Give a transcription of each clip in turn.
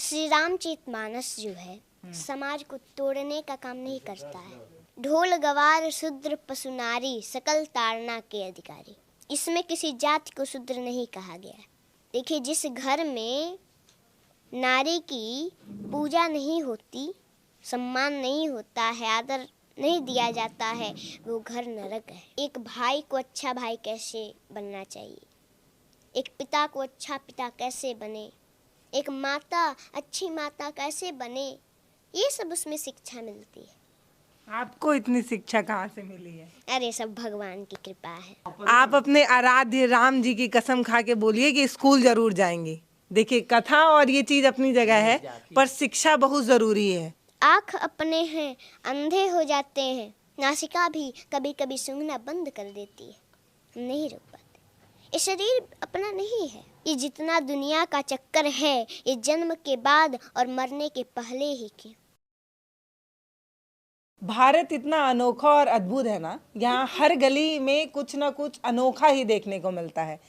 श्री रामचरितमानस जो है समाज को तोड़ने का काम नहीं करता है। ढोल गवार शूद्र पशु नारी सकल ताड़ना के अधिकारी। इसमें किसी जाति को शूद्र नहीं कहा गया है। देखिए, जिस घर में नारी की पूजा नहीं होती, सम्मान नहीं होता है, आदर नहीं दिया जाता है, वो घर नरक है। एक भाई को अच्छा भाई कैसे बनना चाहिए, एक पिता को अच्छा पिता कैसे बने, एक माता अच्छी माता कैसे बने, ये सब उसमें शिक्षा मिलती है। आपको इतनी शिक्षा कहाँ से मिली है? अरे सब भगवान की कृपा है। आप अपने आराध्य राम जी की कसम खा के बोलिए कि स्कूल जरूर जाएंगी। देखिए, कथा और ये चीज अपनी जगह है, पर शिक्षा बहुत जरूरी है। आँख अपने हैं अंधे हो जाते हैं, नासिका भी कभी कभी सूंघना बंद कर देती है, हम नहीं रोक पाते। ये शरीर अपना नहीं है, ये जितना दुनिया का चक्कर है, ये जन्म के बाद और मरने के पहले ही के। भारत इतना अनोखा और अद्भुत है ना, यहाँ हर गली में कुछ ना कुछ अनोखा ही देखने को मिलता है।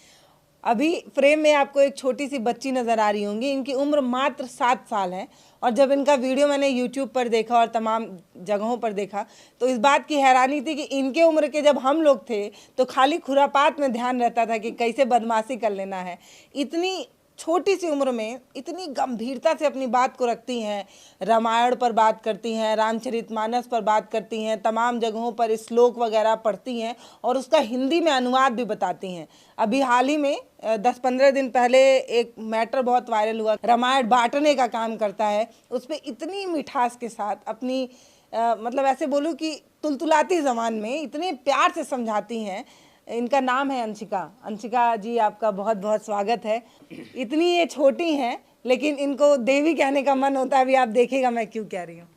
अभी फ्रेम में आपको एक छोटी सी बच्ची नजर आ रही होंगी। इनकी उम्र मात्र 7 साल है, और जब इनका वीडियो मैंने यूट्यूब पर देखा और तमाम जगहों पर देखा तो इस बात की हैरानी थी कि इनके उम्र के जब हम लोग थे तो खाली खुरापात में ध्यान रहता था कि कैसे बदमाशी कर लेना है। इतनी छोटी सी उम्र में इतनी गंभीरता से अपनी बात को रखती हैं, रामायण पर बात करती हैं, रामचरितमानस पर बात करती हैं, तमाम जगहों पर श्लोक वगैरह पढ़ती हैं और उसका हिंदी में अनुवाद भी बताती हैं। अभी हाल ही में 10-15 दिन पहले एक मैटर बहुत वायरल हुआ, रामायण बांटने का काम करता है, उस पर इतनी मिठास के साथ अपनी मतलब ऐसे बोलूँ कि तुलतुलाती ज़बान में इतने प्यार से समझाती हैं। इनका नाम है अंशिका। अंशिका जी, आपका बहुत बहुत स्वागत है। इतनी ये छोटी हैं लेकिन इनको देवी कहने का मन होता है। अभी आप देखिएगा मैं क्यों कह रही हूँ।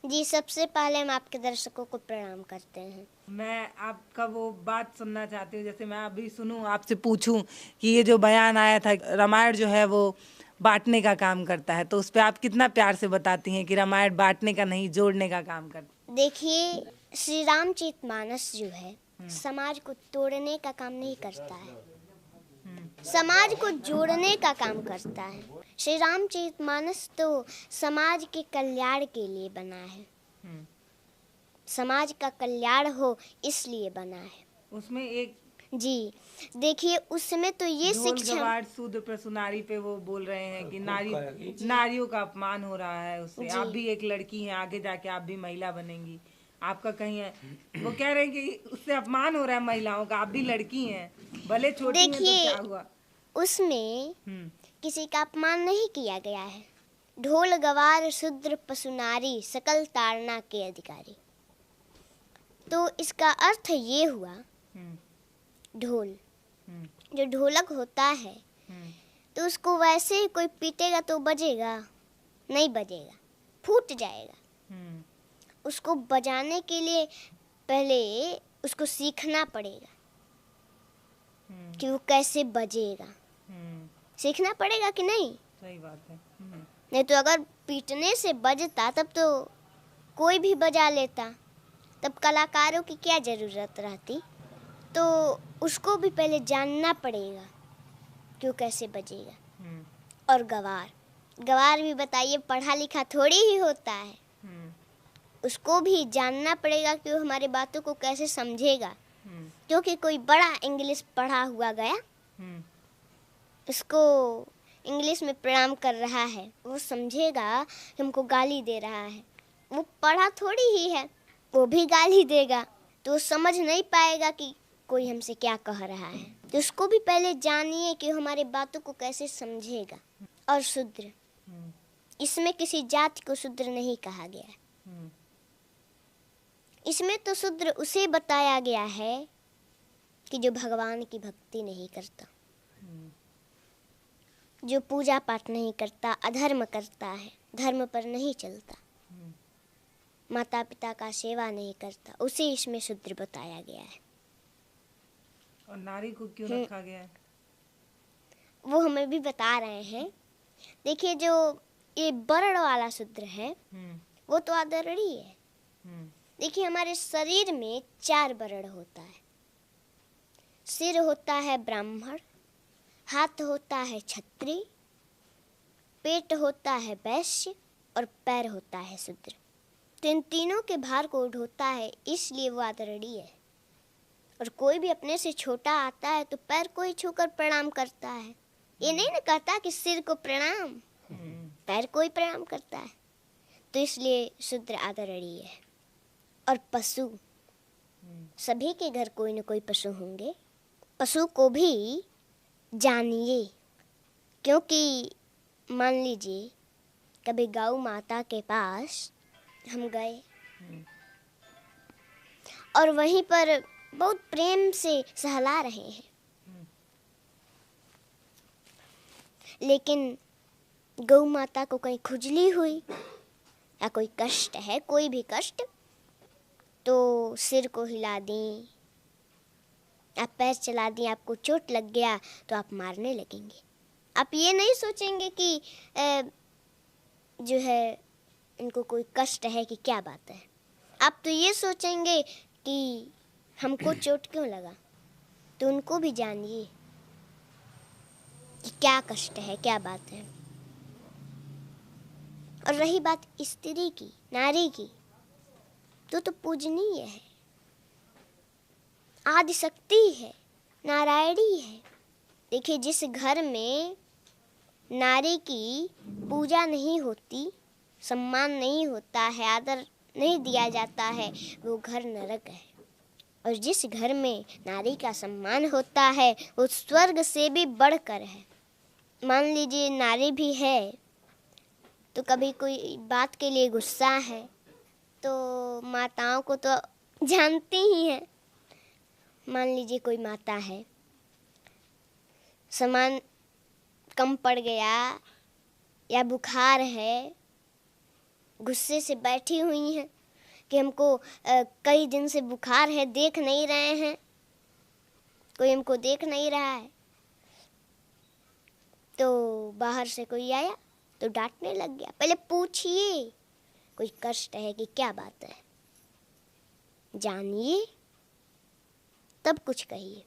जी, सबसे पहले हम आपके दर्शकों को प्रणाम करते हैं। मैं आपका वो बात सुनना चाहती हूँ, जैसे मैं अभी सुनूं, आपसे पूछूं कि ये जो बयान आया था, रामायण जो है वो बांटने का काम करता है, तो उस पर आप कितना प्यार से बताती हैं कि रामायण बांटने का नहीं, जोड़ने का काम करता है। देखिए, श्री रामचरितमानस जो है समाज को तोड़ने का काम नहीं करता है, समाज को जोड़ने का काम करता है। श्री रामचरितमानस तो समाज के कल्याण के लिए बना है, समाज का कल्याण हो इसलिए बना है। उसमें एक जी, देखिए उसमें तो ये शिक्षा, शूद्र पशु नारी पे वो बोल रहे हैं कि नारियों का अपमान हो रहा है उससे। आप भी एक लड़की हैं, आगे जाके आप भी महिला बनेंगी, आपका कहीं है, वो कह रहे हैं कि उससे अपमान हो रहा है महिलाओं का, आप भी लड़की हैं, भले छोटी हैं तो क्या हुआ। उसमें किसी का अपमान नहीं किया गया है। ढोल गवार शूद्र पशु नारी सकल ताड़ना के अधिकारी, तो इसका अर्थ ये हुआ, ढोल जो ढोलक होता है तो उसको वैसे ही कोई पीटेगा तो बजेगा नहीं, बजेगा, फूट जाएगा। उसको बजाने के लिए पहले उसको सीखना पड़ेगा कि वो कैसे बजेगा, सीखना पड़ेगा कि नहीं। सही बात है। नहीं तो अगर पीटने से बजता तब तो कोई भी बजा लेता, तब कलाकारों की क्या ज़रूरत रहती। तो उसको भी पहले जानना पड़ेगा कि वो कैसे बजेगा। और गवार भी बताइए, पढ़ा लिखा थोड़ी ही होता है, उसको भी जानना पड़ेगा कि वो हमारे बातों को कैसे समझेगा। क्योंकि कोई बड़ा इंग्लिश पढ़ा हुआ गया, उसको इंग्लिश में प्रणाम कर रहा है, वो समझेगा कि हमको गाली दे रहा है, वो पढ़ा थोड़ी ही है, वो भी गाली देगा, तो वो समझ नहीं पाएगा कि कोई हमसे क्या कह रहा है। तो उसको भी पहले जानिए कि हमारे बातों को कैसे समझेगा। और शूद्र, इसमें किसी जाति को शूद्र नहीं कहा गया है, इसमें तो शूद्र उसे बताया गया है कि जो भगवान की भक्ति नहीं करता, जो पूजा पाठ नहीं करता, अधर्म करता है, धर्म पर नहीं चलता, माता पिता का सेवा नहीं करता, उसे इसमें शूद्र बताया गया है। और नारी को क्यों रखा गया है? वो हमें भी बता रहे हैं। देखिए, जो ये वर्ण वाला शूद्र है वो तो आदरणीय है। देखिए, हमारे शरीर में 4 वर्ण होता है। सिर होता है ब्राह्मण, हाथ होता है क्षत्रिय, पेट होता है वैश्य और पैर होता है शूद्र। तो इन तीनों के भार को ढोता है, इसलिए वो आदरणीय है। और कोई भी अपने से छोटा आता है तो पैर को ही छूकर प्रणाम करता है। ये नहीं ना कहता कि सिर को प्रणाम, पैर को ही प्रणाम करता है। तो इसलिए शूद्र आदरणीय है। और पशु, सभी के घर कोई न कोई पशु होंगे। पशु को भी जानिए, क्योंकि मान लीजिए कभी गौ माता के पास हम गए और वहीं पर बहुत प्रेम से सहला रहे हैं, लेकिन गौ माता को कहीं खुजली हुई या कोई कष्ट है, कोई भी कष्ट, तो सिर को हिला दी, आप पैर चला दिए, आपको चोट लग गया तो आप मारने लगेंगे। आप ये नहीं सोचेंगे कि जो है इनको कोई कष्ट है कि क्या बात है। आप तो ये सोचेंगे कि हमको चोट क्यों लगा। तो उनको भी जानिए कि क्या कष्ट है, क्या बात है। और रही बात स्त्री की, नारी की, तो पूजनीय है, आदि शक्ति है, नारायणी है। देखिए, जिस घर में नारी की पूजा नहीं होती, सम्मान नहीं होता है, आदर नहीं दिया जाता है, वो घर नरक है। और जिस घर में नारी का सम्मान होता है वो स्वर्ग से भी बढ़कर है। मान लीजिए नारी भी है तो कभी कोई बात के लिए गुस्सा है, तो माताओं को तो जानती ही हैं। मान लीजिए कोई माता है, सामान कम पड़ गया या बुखार है, गुस्से से बैठी हुई हैं कि हमको कई दिन से बुखार है, देख नहीं रहे हैं, कोई हमको देख नहीं रहा है। तो बाहर से कोई आया तो डांटने लग गया। पहले पूछिए कोई कष्ट है कि क्या बात है, जानिए तब कुछ कहिए।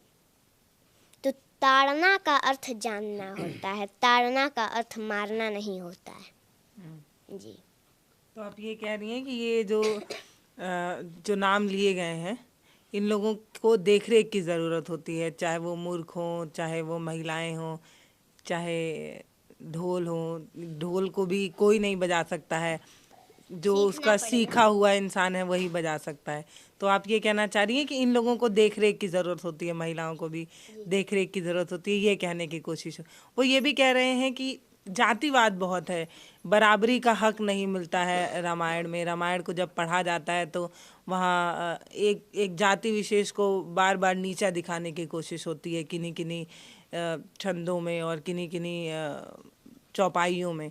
तो ताड़ना का अर्थ जानना होता है, ताड़ना का अर्थ मारना नहीं होता है। जी। तो आप ये कह रही हैं कि ये जो नाम लिए गए हैं, इन लोगों को देखरेख की ज़रूरत होती है, चाहे वो मूर्ख हों, चाहे वो महिलाएं हों, चाहे ढोल हो। ढोल को भी कोई नहीं बजा सकता है, जो उसका सीखा हुआ इंसान है वही बजा सकता है। तो आप ये कहना चाह रही हैं कि इन लोगों को देखरेख की ज़रूरत होती है, महिलाओं को भी देखरेख की ज़रूरत होती है, ये कहने की कोशिश। वो ये भी कह रहे हैं कि जातिवाद बहुत है, बराबरी का हक नहीं मिलता है रामायण में। रामायण को जब पढ़ा जाता है तो वहाँ एक जाति विशेष को बार बार नीचा दिखाने की कोशिश होती है, किन्हीं किन्हीं छंदों में और किन्हीं किन्हीं चौपाइयों में।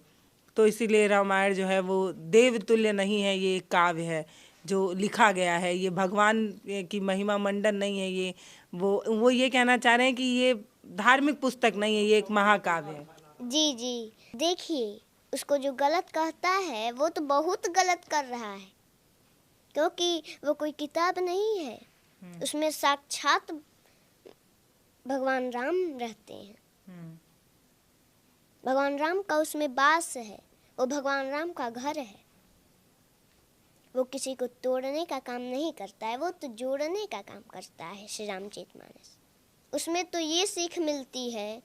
तो इसीलिए रामायण जो है वो देवतुल्य नहीं है, ये एक काव्य है जो लिखा गया है, ये भगवान की महिमा मंडन नहीं है। ये वो ये कहना चाह रहे हैं कि ये धार्मिक पुस्तक नहीं है, ये एक महाकाव्य है। जी जी, देखिए उसको जो गलत कहता है वो तो बहुत गलत कर रहा है, क्योंकि वो कोई किताब नहीं है, उसमें साक्षात भगवान राम रहते हैं। भगवान राम का उसमें वास है, वो भगवान राम का घर है। वो किसी को तोड़ने का काम नहीं करता है, वो तो जोड़ने का काम करता है। श्री रामचरितमानस, उसमें तो ये सीख मिलती है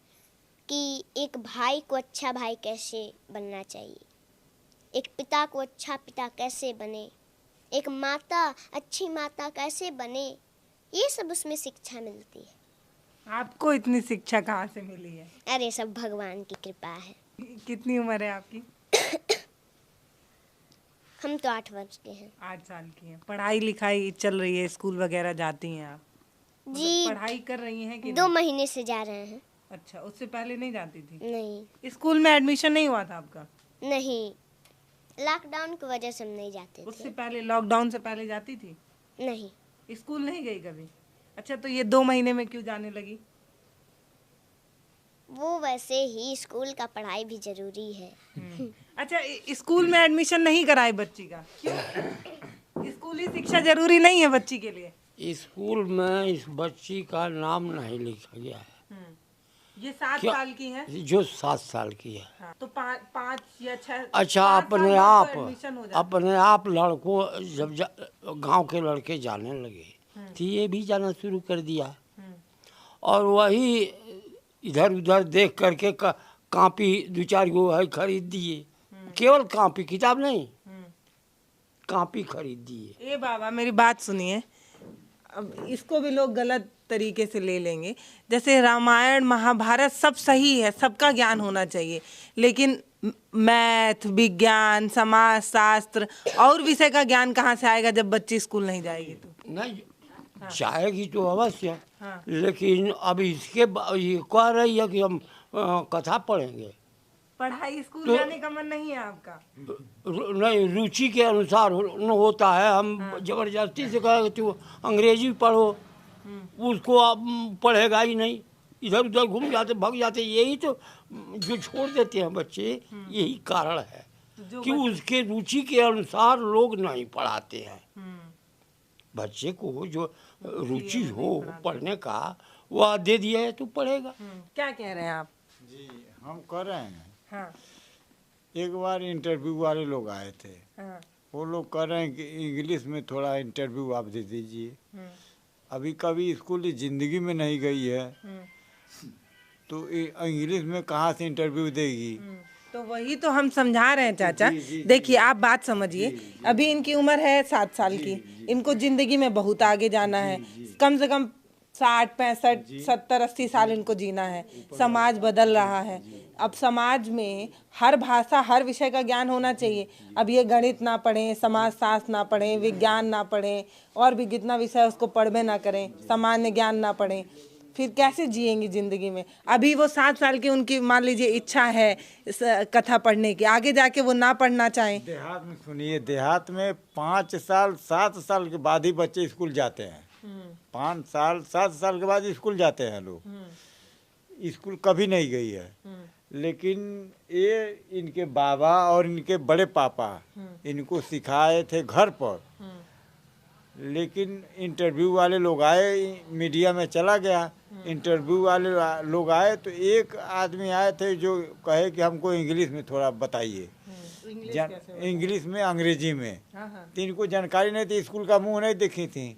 कि एक भाई को अच्छा भाई कैसे बनना चाहिए, एक पिता को अच्छा पिता कैसे बने, एक माता अच्छी माता कैसे बने, ये सब उसमें शिक्षा मिलती है। आपको इतनी शिक्षा कहाँ से मिली है? अरे सब भगवान की कृपा है। कितनी उम्र है आपकी? हम तो 8 वर्ष के हैं। 8 साल की हैं। पढ़ाई लिखाई चल रही है, स्कूल वगैरह जाती हैं आप? जी, पढ़ाई कर रही हैं कि 2 महीने से जा रहे हैं। अच्छा, उससे पहले नहीं जाती थी? नहीं। स्कूल में एडमिशन नहीं हुआ था आपका? नहीं, लॉकडाउन की वजह से हम नहीं जाते थे। उससे पहले, लॉकडाउन से पहले जाती थी? नहीं। स्कूल नहीं गई कभी? अच्छा, तो ये 2 महीने में क्यों जाने लगी? वो वैसे ही, स्कूल का पढ़ाई भी जरूरी है। अच्छा, स्कूल में एडमिशन नहीं कराए बच्ची का, क्यों? स्कूली शिक्षा जरूरी नहीं है बच्ची के लिए? स्कूल में इस बच्ची का नाम नहीं लिखा गया है। ये 7 क्या- साल की है। जो 7 साल की है। हाँ, तो 5 या 6। अच्छा, अपने आप लड़कों जब गांव के लड़के जाने लगे तो ये भी जाना शुरू कर दिया, और वही इधर उधर देख करके कॉपी 2-4 गो है खरीद दिए। केवल कॉपी, किताब नहीं, कॉपी खरीद दिए। ए बाबा मेरी बात सुनिए, अब इसको भी लोग गलत तरीके से ले लेंगे। जैसे रामायण महाभारत सब सही है, सबका ज्ञान होना चाहिए, लेकिन मैथ, विज्ञान, समाज शास्त्र और विषय का ज्ञान कहाँ से आएगा जब बच्ची स्कूल नहीं जाएगी तो? नहीं, जाएगी तो अवश्य। हाँ। लेकिन अब ये कह रही है कि हम कथा पढ़ेंगे। पढ़ाई स्कूल तो- जाने का मन नहीं है आपका? नहीं, रुचि के अनुसार होता है। हम जबरदस्ती से कहें कि तू अंग्रेजी पढ़ो, उसको आप पढ़ेगा ही नहीं, इधर उधर घूम जाते, भग जाते। यही तो जो छोड़ देते हैं बच्चे, यही कारण है कि उसके रुचि के अनुसार लोग नहीं पढ़ाते हैं। बच्चे को जो रुचि हो पढ़ने का, वह दे दिया है तो पढ़ेगा। क्या कह रहे हैं आप? जी, हम कर रहे हैं। हाँ, एक बार इंटरव्यू वाले लोग आए थे, हाँ, वो लोग कह रहे हैं कि इंग्लिश में थोड़ा इंटरव्यू आप दे दीजिए। अभी कभी स्कूल की ज़िंदगी में नहीं गई है तो इंग्लिश में कहाँ से इंटरव्यू देगी? तो वही तो हम समझा रहे हैं चाचा। देखिए, आप बात समझिए, अभी इनकी उम्र है 7 साल की, इनको जिंदगी में बहुत आगे जाना है। कम से कम 60, 65, 70, 80 साल इनको जीना है। समाज बदल रहा है, अब समाज में हर भाषा, हर विषय का ज्ञान होना चाहिए। अब ये गणित ना पढ़ें, समाज शास्त्र ना पढ़ें, विज्ञान ना पढ़ें, और भी कितना विषय उसको पढ़वे ना करें, सामान्य ज्ञान ना पढ़ें, फिर कैसे जिएंगी ज़िंदगी में? अभी वो 7 साल की उनकी मान लीजिए इच्छा है कथा पढ़ने की, आगे जाके वो ना पढ़ना चाहें। देहात में सुनिए, देहात में 5 साल 7 साल के बाद ही बच्चे स्कूल जाते हैं। 5 साल 7 साल के बाद स्कूल जाते हैं लोग। स्कूल कभी नहीं गई है। लेकिन ये इनके बाबा और इनके बड़े पापा इनको सिखाए थे घर पर। लेकिन इंटरव्यू वाले लोग आए, मीडिया में चला गया, इंटरव्यू वाले लोग आए तो एक आदमी आए थे जो कहे कि हमको इंग्लिश में थोड़ा बताइए। इंग्लिश में, अंग्रेजी में। तो इनको जानकारी नहीं थी, स्कूल का मुंह नहीं देखी थी।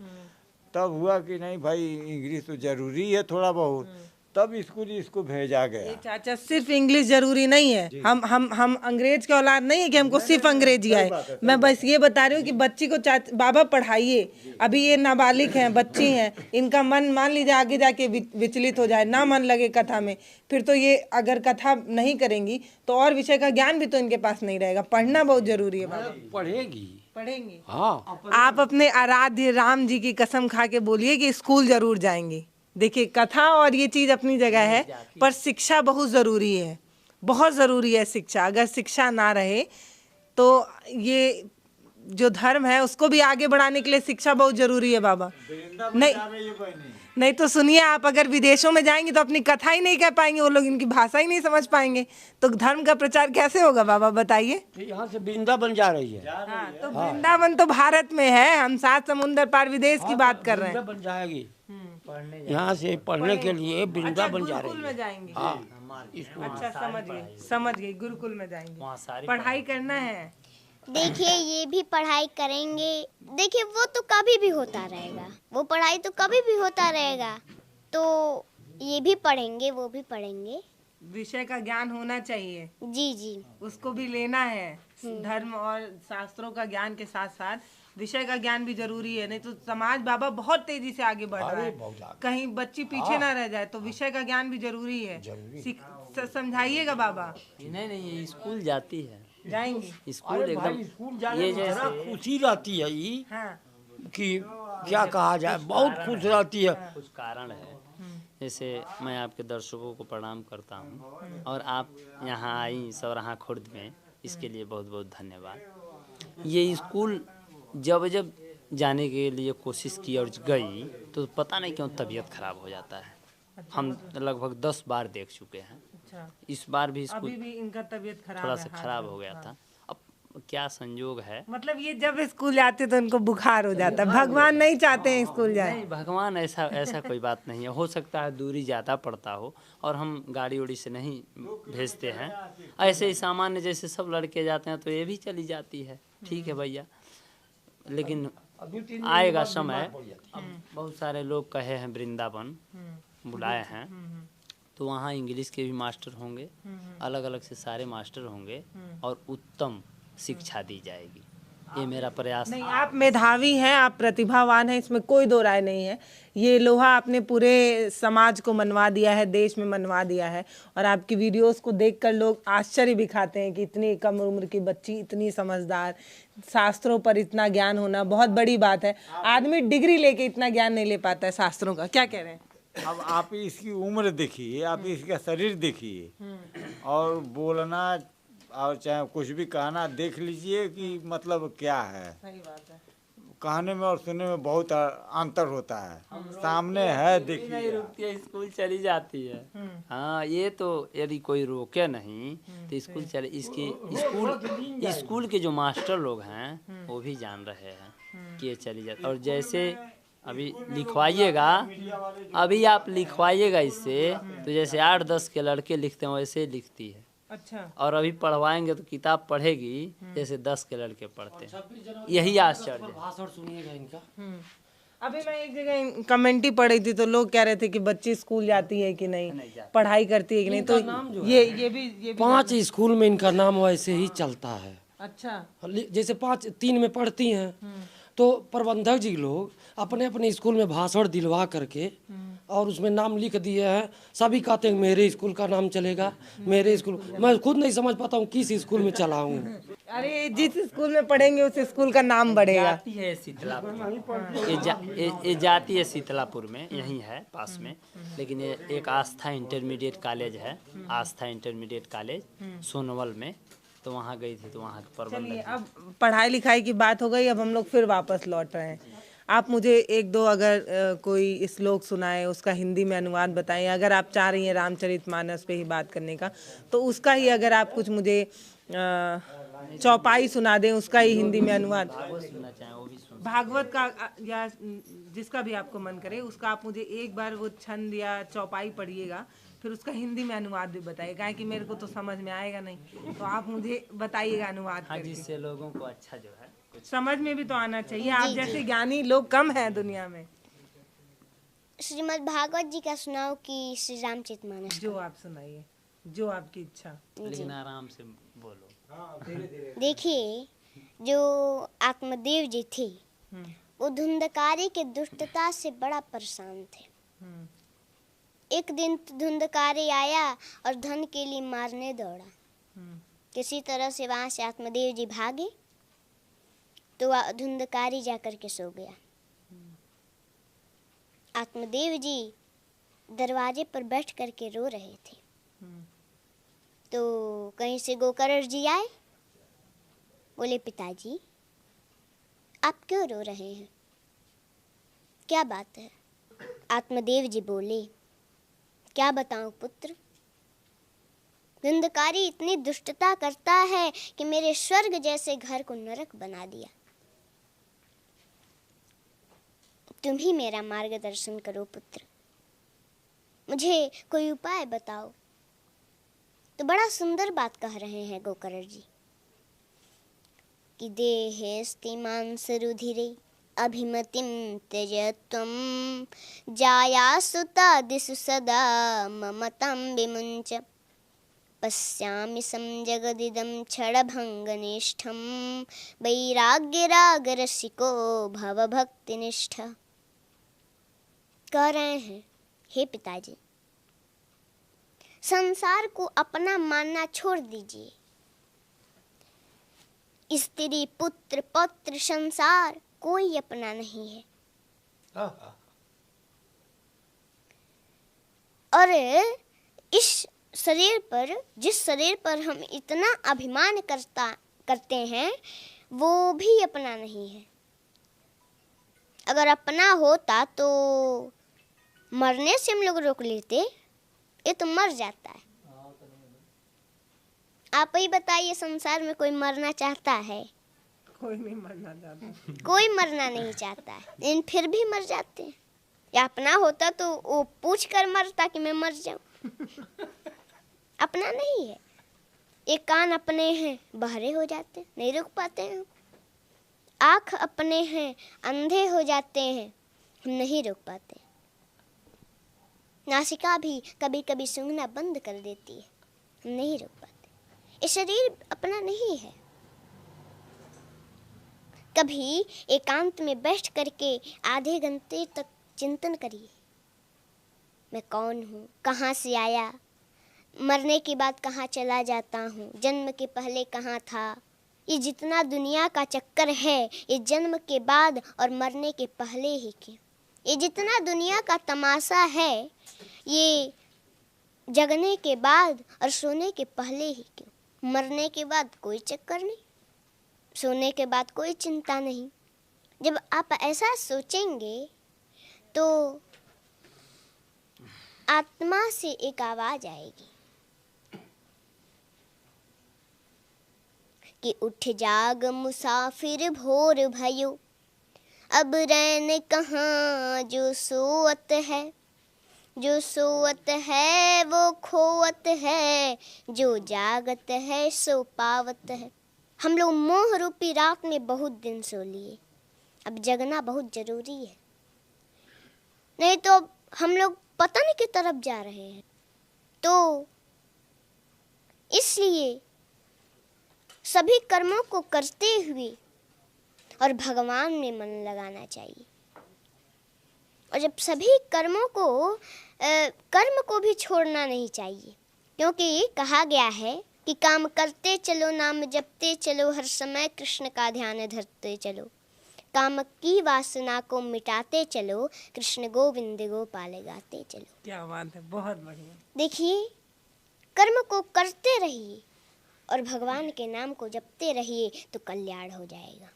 तब हुआ कि नहीं भाई, इंग्लिश तो जरूरी है थोड़ा बहुत, तब स्कूल इसको भेजा गया। चाचा, सिर्फ इंग्लिश जरूरी नहीं है। हम अंग्रेज के औलाद नहीं है कि हमको सिर्फ अंग्रेजी आए। मैं बस ये बता रही हूँ कि बच्ची को बाबा पढ़ाइए। अभी ये नाबालिग हैं, बच्ची हैं, इनका मन मान लीजिए आगे जाके विचलित हो जाए, ना मन लगे कथा में, फिर तो ये अगर कथा नहीं करेंगी तो और विषय का ज्ञान भी तो इनके पास नहीं रहेगा। पढ़ना बहुत जरूरी है बाबा। पढ़ेंगे। हाँ, आप अपने आराध्य राम जी की कसम खा के बोलिए कि स्कूल जरूर जाएंगी। देखिए, कथा और ये चीज़ अपनी जगह है, पर शिक्षा बहुत ज़रूरी है, बहुत ज़रूरी है शिक्षा। अगर शिक्षा ना रहे तो ये जो धर्म है उसको भी आगे बढ़ाने के लिए शिक्षा बहुत ज़रूरी है बाबा। नहीं तो सुनिए, आप अगर विदेशों में जाएंगे तो अपनी कथा ही नहीं कह पाएंगे, वो लोग इनकी भाषा ही नहीं समझ पाएंगे, तो धर्म का प्रचार कैसे होगा बाबा, बताइए। यहाँ से वृंदावन जा रही है। हाँ, तो वृंदावन तो भारत में है, हम 7 समुंदर पार विदेश की बात कर रहे हैं। वृंदावन जाएगी, यहाँ से पढ़ने के लिए वृंदावन जा रही गुरुकुल में है। जाएंगे। हाँ, अच्छा, समझ गई, गुरुकुल में जाएंगे, पढ़ाई करना है। देखिए, ये भी पढ़ाई करेंगे। देखिए, वो तो कभी भी होता रहेगा, वो पढ़ाई तो कभी भी होता रहेगा, तो ये भी पढ़ेंगे, वो भी पढ़ेंगे। विषय का ज्ञान होना चाहिए, जी जी, उसको भी लेना है। धर्म और शास्त्रों का ज्ञान के साथ साथ विषय का ज्ञान भी जरूरी है, नहीं तो समाज बाबा बहुत तेजी से आगे बढ़ रहा है, कहीं बच्ची पीछे ना रह जाए, तो विषय का ज्ञान भी जरूरी है। समझाइएगा बाबा। नहीं, स्कूल जाती है, जाएंगी स्कूल एकदम स्कूल जाने में जरा खुशी रहती है ये, हाँ, कि क्या कहा जाए, बहुत खुश रहती है। कुछ कारण है। जैसे मैं आपके दर्शकों को प्रणाम करता हूँ, और आप यहाँ आई सौराहा खुर्द में, इसके लिए बहुत बहुत धन्यवाद। ये स्कूल जब जब जाने के लिए कोशिश की और गई तो पता नहीं क्यों तबीयत खराब हो जाता है। हम लगभग 10 बार देख चुके हैं। अच्छा, इस बार भी स्कूल अभी भी इनका तबीयत खराब थोड़ा है, सा खराब हो गया था। अब क्या संयोग है। मतलब ये जब स्कूल जाते तो उनको बुखार हो जाता है, भगवान नहीं चाहते हैं स्कूल जाए। नहीं, भगवान ऐसा कोई बात नहीं है। हो सकता है दूरी ज़्यादा पड़ता हो और हम गाड़ी उड़ी से नहीं भेजते हैं। ऐसे ही सामान्य जैसे सब लड़के जाते हैं तो ये भी चली जाती है। ठीक है भैया, लेकिन आएगा समय। अब बहुत सारे लोग कहे हैं वृंदावन बुलाए हैं, तो वहाँ इंग्लिश के भी मास्टर होंगे, अलग अलग से सारे मास्टर होंगे और उत्तम शिक्षा दी जाएगी। ये मेरा प्रयास। नहीं, आप मेधावी हैं, आप प्रतिभावान हैं, इसमें कोई दो राय नहीं है। ये लोहा आपने पूरे समाज को मनवा दिया है, देश में मनवा दिया है। और आपकी वीडियोस को देखकर लोग आश्चर्य भी खाते हैं कि इतनी कम उम्र की बच्ची इतनी समझदार, शास्त्रों पर इतना ज्ञान होना बहुत बड़ी बात है। आदमी डिग्री लेके इतना ज्ञान नहीं ले पाता है शास्त्रों का। क्या कह रहे हैं? अब आप इसकी उम्र देखिए, आप इसका शरीर देखिए और बोलना और चाहे कुछ भी कहना देख लीजिए कि मतलब क्या है। सही बात है। कहने में और सुनने में बहुत अंतर होता है। सामने है, नहीं देखिए। रुकती है, स्कूल चली जाती है। हाँ, ये तो यदि कोई रोके नहीं तो स्कूल चले। इसकी स्कूल के जो मास्टर लोग हैं वो भी जान रहे हैं कि ये चली जाती। और जैसे अभी लिखवाइएगा, अभी आप लिखवाइएगा इससे, तो जैसे 8-10 के लड़के लिखते हैं वैसे लिखती है। अच्छा। और अभी पढ़वाएंगे तो किताब पढ़ेगी जैसे 10 के लड़के पढ़ते हैं। यही आश्चर्य है। भाषण सुनिएगा इनका। अभी मैं एक जगह कमेंट ही पढ़ी थी तो लोग कह रहे थे कि बच्ची स्कूल जाती है कि नहीं, पढ़ाई करती है कि नहीं। तो ये भी 5 स्कूल में इनका नाम वैसे ही चलता है। अच्छा। जैसे 3 में पढ़ती हैं तो प्रबंधक जी लोग अपने अपने स्कूल में भाषण दिलवा करके और उसमें नाम लिख दिए हैं। सभी कहते हैं मेरे स्कूल का नाम चलेगा, मेरे स्कूल। मैं खुद नहीं समझ पाता हूँ किस स्कूल में चला हूँ। अरे जिस स्कूल में पढ़ेंगे उस स्कूल का नाम बढ़ेगा। जाती है शीतलापुर, ये जाती है शीतलापुर में, यहीं है पास में। लेकिन ये एक आस्था इंटरमीडिएट कॉलेज है, आस्था इंटरमीडिएट कॉलेज सोनवल में, तो वहाँ गई थी तो वहाँ के प्रबंधक। चलिए, अब पढ़ाई लिखाई की बात हो गई, अब हम लोग फिर वापस लौट रहे हैं। आप मुझे एक दो अगर कोई श्लोक सुनाए, उसका हिंदी में अनुवाद बताएं। अगर आप चाह रही हैं रामचरितमानस पे ही बात करने का तो उसका ही अगर आप कुछ मुझे चौपाई सुना दें, उसका ही हिंदी में अनुवाद। सुनना चाहें वो भी सुन। भागवत का या जिसका भी आपको मन करे उसका आप मुझे एक बार वो छंद या चौपाई पढ़िएगा, फिर उसका हिंदी में अनुवाद भी बताइए, काहे कि मेरे को तो समझ में आएगा नहीं, तो आप मुझे बताइएगा अनुवाद हाँ, करके। जिससे लोगों को अच्छा जो है कुछ समझ में भी तो आना चाहिए। आप जैसे ज्ञानी लोग कम हैं दुनिया में। श्रीमद् भागवत जी का सुनाओ कि श्री रामचरितमानस? जो आप सुनाइए, जो आपकी इच्छा। लेकिन आराम से बोलो। देखिए, जो आत्मदेव जी थे वो धुंधकारी के दुष्टता से बड़ा परेशान थे। एक दिन धुंधकारी आया और धन के लिए मारने दौड़ा। किसी तरह से वहां से आत्मदेव जी भागे तो धुंधकारी जाकर के सो गया। आत्मदेव जी दरवाजे पर बैठ करके रो रहे थे तो कहीं से गोकर्ण जी आए। बोले, पिताजी आप क्यों रो रहे हैं, क्या बात है? आत्मदेव जी बोले, क्या बताऊं पुत्र, धुंधकारी इतनी दुष्टता करता है कि मेरे स्वर्ग जैसे घर को नरक बना दिया। तुम ही मेरा मार्गदर्शन करो पुत्र, मुझे कोई उपाय बताओ। तो बड़ा सुंदर बात कह रहे हैं गोकर्ण जी कि देहेस्ति मांसरुधिरे अभिमतिं त्यज त्वं जायासुता दिशु सदा ममतां विमुञ्च पश्यामि संजगदिदं क्षणभङ्गनिष्ठं वैराग्यरागरसिको भवभक्तिनिष्ठ। कह रहे हैं, हे पिताजी, संसार को अपना मानना छोड़ दीजिए। स्त्री पुत्र पौत्र संसार कोई अपना नहीं है। और इस शरीर पर, जिस शरीर पर हम इतना अभिमान करते हैं वो भी अपना नहीं है। अगर अपना होता तो मरने से हम लोग रोक लेते, ये तो मर जाता है। आप ही बताइए, संसार में कोई मरना चाहता है? कोई नहीं मरना चाहता। कोई मरना नहीं चाहता है, लेकिन फिर भी मर जाते हैं। या अपना होता तो वो पूछ कर मरता कि मैं मर जाऊं। अपना नहीं है। एक कान अपने हैं, बहरे हो जाते हैं, नहीं रुक पाते हैं। आँख अपने हैं, अंधे हो जाते हैं, हम नहीं रुक पाते। नासिका भी कभी कभी सूंघना बंद कर देती है, हम नहीं रुक पाते। ये शरीर अपना नहीं है। कभी एकांत में बैठ करके आधे घंटे तक चिंतन करिए, मैं कौन हूँ, कहाँ से आया, मरने के बाद कहाँ चला जाता हूँ, जन्म के पहले कहाँ था। ये जितना दुनिया का चक्कर है, ये जन्म के बाद और मरने के पहले ही क्यों। ये जितना दुनिया का तमाशा है, ये जगने के बाद और सोने के पहले ही क्यों। मरने के बाद कोई चक्कर नहीं, सोने के बाद कोई चिंता नहीं। जब आप ऐसा सोचेंगे तो आत्मा से एक आवाज आएगी कि उठ जाग मुसाफिर भोर भयो, अब रैन कहाँ जो सोवत है। जो सोवत है वो खोवत है, जो जागत है सो पावत है। हम लोग मोह रूपी रात में बहुत दिन सो लिए, अब जगना बहुत जरूरी है, नहीं तो हम लोग पता नहीं किस तरफ जा रहे हैं। तो इसलिए सभी कर्मों को करते हुए और भगवान में मन लगाना चाहिए। और जब सभी कर्मों को कर्म को भी छोड़ना नहीं चाहिए, क्योंकि कहा गया है कि काम करते चलो, नाम जपते चलो, हर समय कृष्ण का ध्यान धरते चलो, काम की वासना को मिटाते चलो, कृष्ण गोविंद गोपाल गाते चलो। क्या बात है, बहुत बढ़िया। देखिए, कर्म को करते रहिए और भगवान के नाम को जपते रहिए तो कल्याण हो जाएगा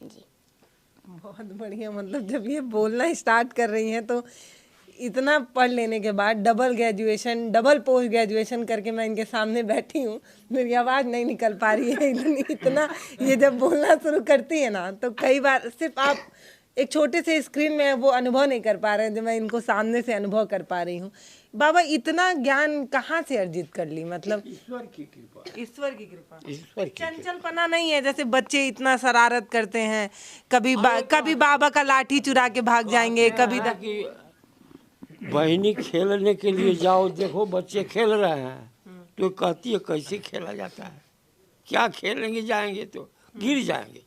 जी। बहुत बढ़िया। मतलब जब ये बोलना स्टार्ट कर रही हैं तो इतना पढ़ लेने के बाद double graduation, double post graduation करके मैं इनके सामने बैठी हूँ, मेरी आवाज़ नहीं निकल पा रही है। इतना ये जब बोलना शुरू करती है ना, तो कई बार सिर्फ आप एक छोटे से स्क्रीन में वो अनुभव नहीं कर पा रहे हैं जो मैं इनको सामने से अनुभव कर पा रही हूँ। बाबा, इतना ज्ञान कहाँ से अर्जित कर ली? मतलब ईश्वर की कृपा, ईश्वर की कृपा। ईश्वर की चंचलपना नहीं है? जैसे बच्चे इतना शरारत करते हैं, कभी बाबा का लाठी चुरा के भाग जाएंगे, कभी कि बहनी खेलने के लिए जाओ, देखो बच्चे खेल रहे हैं तो कहती है कैसे खेला जाता है, क्या खेलेंगे, जाएंगे तो गिर जाएंगे।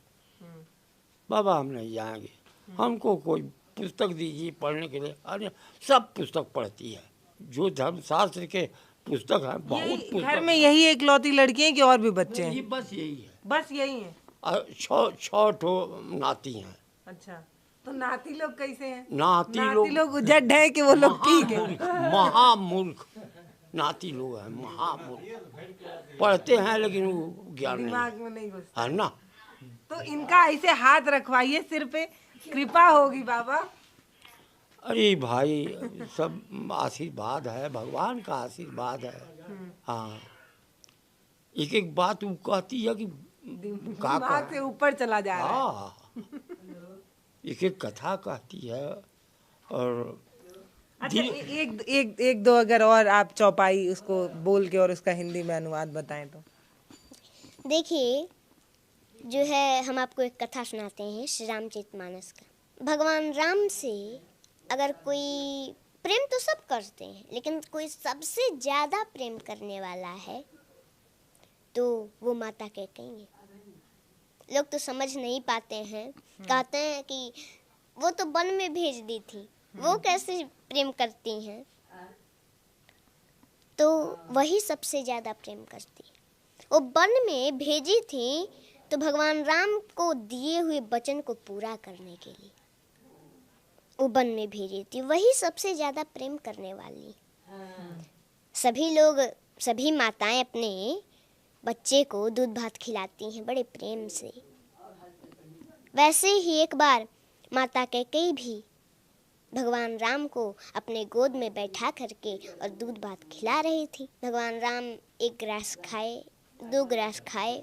बाबा हम नहीं जाएंगे, हमको कोई पुस्तक दीजिए पढ़ने के लिए। अरे सब पुस्तक पढ़ती है, जो धर्मशास्त्र के पुस्तक है, बहुत घर पुस्तक। में यही एक लौती लड़की है कि और भी बच्चे ये हैं? बस यही है, बस यही है। और छह ठो नाती हैं। अच्छा, तो नाती लोग कैसे हैं? नाती लोग उजड़ है कि वो लोग ठीक है? महामूर्ख नाती लोग हैं, महामूर्ख। पढ़ते हैं लेकिन वो ज्ञान नहीं दिमाग में नहीं घुसता है ना। तो इनका ऐसे हाथ रखवाइए सिर पे, कृपा होगी बाबा। अरे भाई, सब आशीर्वाद है, भगवान का आशीर्वाद है। हाँ, एक एक बात वो कहती है कि दिमाग से ऊपर चला जा रहा है। हाँ, एक एक कथा कहती है। और अच्छा, एक दो अगर और आप चौपाई उसको बोल के और उसका हिंदी में अनुवाद बताएं तो। देखिए, जो है हम आपको एक कथा सुनाते हैं श्री रामचरितमानस का। भगवान राम से अगर कोई प्रेम तो सब करते हैं, लेकिन कोई सबसे ज़्यादा प्रेम करने वाला है तो वो माता कैकेयी है। लोग तो समझ नहीं पाते हैं, कहते हैं कि वो तो वन में भेज दी थी, वो कैसे प्रेम करती हैं। तो वही सबसे ज़्यादा प्रेम करती है। वो वन में भेजी थी तो भगवान राम को दिए हुए वचन को पूरा करने के लिए वो वन में भेजी थी, वही सबसे ज़्यादा प्रेम करने वाली। सभी लोग, सभी माताएं अपने बच्चे को दूध भात खिलाती हैं बड़े प्रेम से। वैसे ही एक बार माता कैकेयी भी भगवान राम को अपने गोद में बैठा करके और दूध भात खिला रही थी। भगवान राम एक ग्रास खाए, 2 गिलास खाए,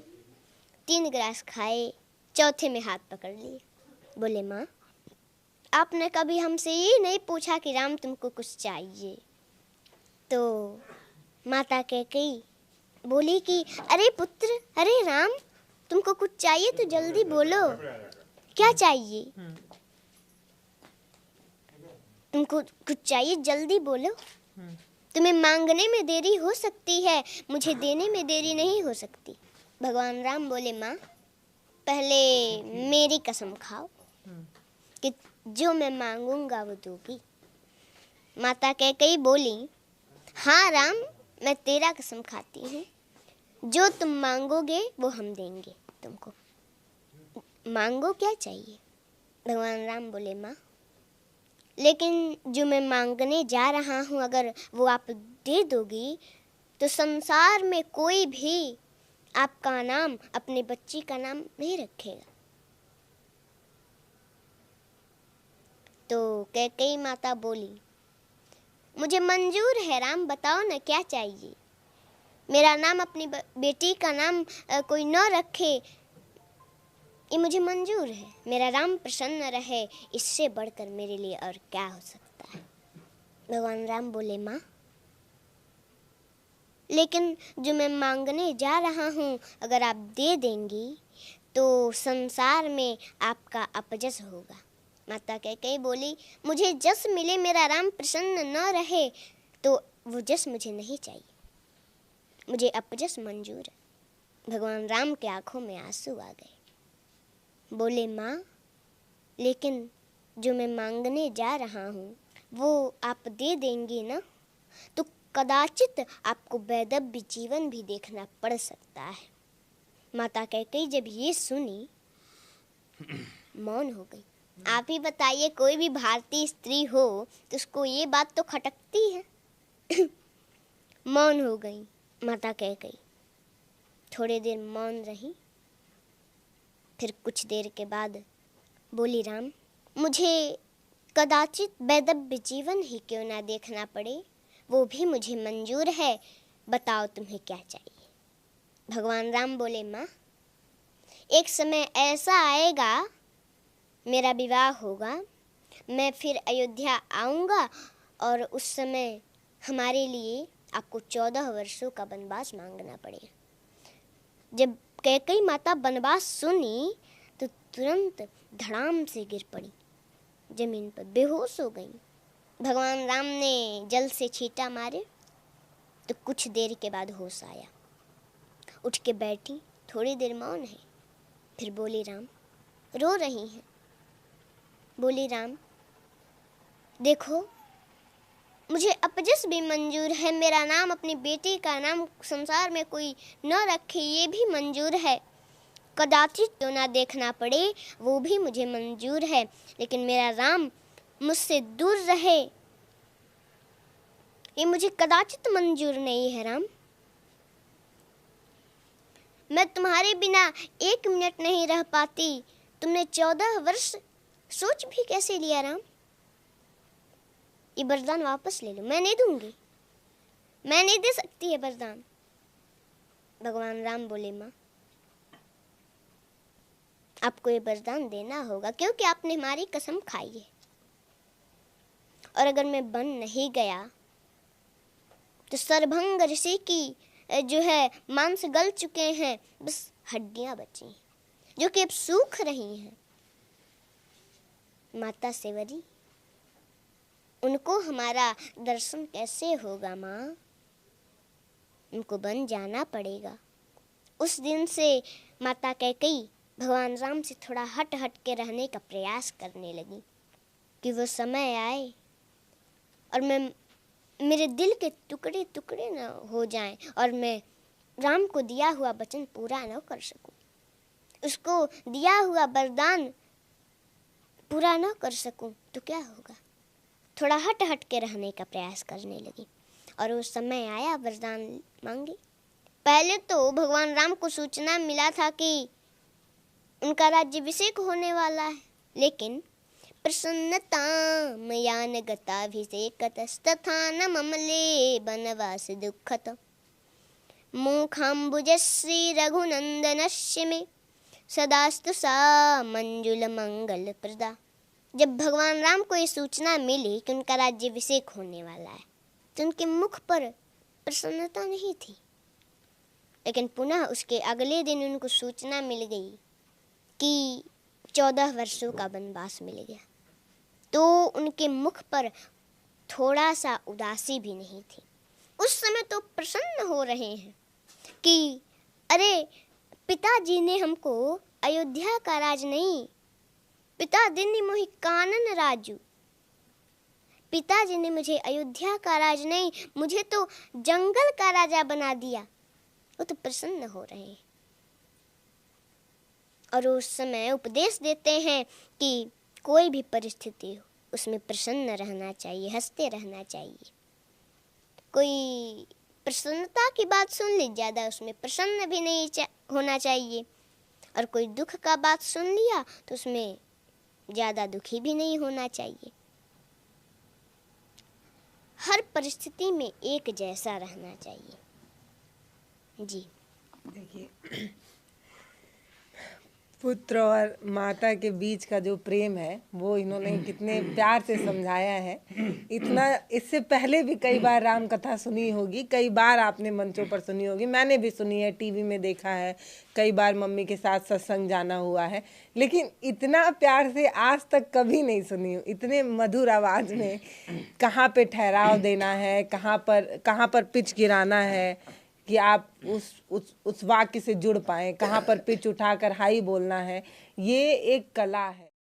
3 गिलास खाए, चौथे में हाथ पकड़ लिए। बोले माँ, आपने कभी हमसे ये नहीं पूछा कि राम तुमको कुछ चाहिए? तो माता कैकेयी बोली कि अरे पुत्र, अरे राम, तुमको कुछ चाहिए तो जल्दी बोलो, क्या चाहिए? तुमको कुछ चाहिए, जल्दी बोलो। तुम्हें मांगने में देरी हो सकती है, मुझे देने में देरी नहीं हो सकती। भगवान राम बोले माँ, पहले मेरी कसम खाओ कि जो मैं मांगूंगा वो दोगी। माता कैकेयी बोली, हाँ राम, मैं तेरा कसम खाती हूँ, जो तुम मांगोगे वो हम देंगे तुमको। मांगो, क्या चाहिए? भगवान राम बोले माँ, लेकिन जो मैं मांगने जा रहा हूँ अगर वो आप दे दोगी तो संसार में कोई भी आपका नाम, अपने बच्ची का नाम नहीं रखेगा। तो कैकेयी माता बोली, मुझे मंजूर है राम, बताओ ना क्या चाहिए। मेरा नाम, अपनी बेटी का नाम कोई न रखे, ये मुझे मंजूर है। मेरा राम प्रसन्न रहे, इससे बढ़कर मेरे लिए और क्या हो सकता है। भगवान राम बोले माँ, लेकिन जो मैं मांगने जा रहा हूँ अगर आप दे देंगी तो संसार में आपका अपजस होगा। माता कैकेयी बोली, मुझे जस मिले, मेरा राम प्रसन्न न रहे तो वो जस मुझे नहीं चाहिए, मुझे अपजस मंजूर है। भगवान राम के आंखों में आंसू आ गए। बोले माँ, लेकिन जो मैं मांगने जा रहा हूँ वो आप दे देंगी ना, तो कदाचित आपको वैधव्य जीवन भी देखना पड़ सकता है। माता कैकेयी जब ये सुनी मौन हो गई। आप ही बताइए, कोई भी भारतीय स्त्री हो तो उसको ये बात तो खटकती है। मौन हो गई माता कैकेयी। थोड़ी देर मौन रही, फिर कुछ देर के बाद बोली, राम, मुझे कदाचित वैधव्य जीवन ही क्यों ना देखना पड़े, वो भी मुझे मंजूर है, बताओ तुम्हें क्या चाहिए। भगवान राम बोले, माँ, एक समय ऐसा आएगा, मेरा विवाह होगा, मैं फिर अयोध्या आऊँगा और उस समय हमारे लिए आपको 14 वर्षों का वनवास मांगना पड़ेगा। जब कैकेयी माता वनवास सुनी तो तुरंत धड़ाम से गिर पड़ी, जमीन पर बेहोश हो गई। भगवान राम ने जल से छींटा मारे तो कुछ देर के बाद होश आया। उठ के बैठी, थोड़ी देर मौन है, फिर बोली, राम, रो रही हैं? बोली, राम, देखो, मुझे अपजस भी मंजूर है, मेरा नाम, अपनी बेटी का नाम संसार में कोई न रखे ये भी मंजूर है, कदाचित क्यों ना देखना पड़े वो भी मुझे मंजूर है, लेकिन मेरा राम मुझसे दूर रहे ये मुझे कदाचित मंजूर नहीं है। राम, मैं तुम्हारे बिना 1 मिनट नहीं रह पाती, तुमने 14 वर्ष सोच भी कैसे लिया? राम, ये वरदान वापस ले लो, मैं नहीं दूंगी, मैं नहीं दे सकती है वरदान। भगवान राम बोले, माँ, आपको ये वरदान देना होगा क्योंकि आपने हमारी कसम खाई है, और अगर मैं बन नहीं गया तो सरभंग ऋषि की जो है मांस गल चुके हैं, बस हड्डियां बची हैं जो कि अब सूख रही हैं। माता सेवरी, उनको हमारा दर्शन कैसे होगा माँ? उनको बन जाना पड़ेगा। उस दिन से माता कैकेयी भगवान राम से थोड़ा हट हट के रहने का प्रयास करने लगी कि वो समय आए और मेरे दिल के टुकड़े टुकड़े न हो जाएं और मैं राम को दिया हुआ वचन पूरा न कर सकूं, उसको दिया हुआ वरदान पूरा न कर सकूं तो क्या होगा। थोड़ा हट हट के रहने का प्रयास करने लगी और वो समय आया, वरदान मांगी। पहले तो भगवान राम को सूचना मिला था कि उनका राज्याभिषेक होने वाला है, लेकिन प्रसन्नतां यान गताभिषेकतस्तथा न ममले वनवास दुःखत। मूखाम्बुजश्री रघुनंदनस्य मे सदास्तु सा मंजुल मंगल प्रदा। जब भगवान राम को ये सूचना मिली कि उनका राज्याभिषेक होने वाला है तो उनके मुख पर प्रसन्नता नहीं थी, लेकिन पुनः उसके अगले दिन उनको सूचना मिल गई कि 14 वर्षों का वनवास मिल गया, तो उनके मुख पर थोड़ा सा उदासी भी नहीं थी। उस समय तो प्रसन्न हो रहे हैं कि अरे पिताजी ने हमको अयोध्या का राज नहीं, पिताजी ने मोहि कानन राजू, पिताजी ने मुझे अयोध्या का राज नहीं, मुझे तो जंगल का राजा बना दिया। वो तो प्रसन्न हो रहे हैं और उस समय उपदेश देते हैं कि कोई भी परिस्थिति हो उसमें प्रसन्न रहना चाहिए, हंसते रहना चाहिए। कोई प्रसन्नता की बात सुन ली, ज़्यादा उसमें प्रसन्न भी नहीं होना चाहिए, और कोई दुख का बात सुन लिया तो उसमें ज़्यादा दुखी भी नहीं होना चाहिए। हर परिस्थिति में एक जैसा रहना चाहिए। जी देखिए, पुत्र और माता के बीच का जो प्रेम है वो इन्होंने कितने प्यार से समझाया है। इतना इससे पहले भी कई बार राम कथा सुनी होगी, कई बार आपने मंचों पर सुनी होगी, मैंने भी सुनी है, टीवी में देखा है, कई बार मम्मी के साथ सत्संग जाना हुआ है, लेकिन इतना प्यार से आज तक कभी नहीं सुनी। इतने मधुर आवाज़ में कहाँ पे ठहराव देना है, कहाँ पर पिच गिराना है कि आप उस वाक्य से जुड़ पाएँ, कहाँ पर पिच उठाकर हाई बोलना है, ये एक कला है।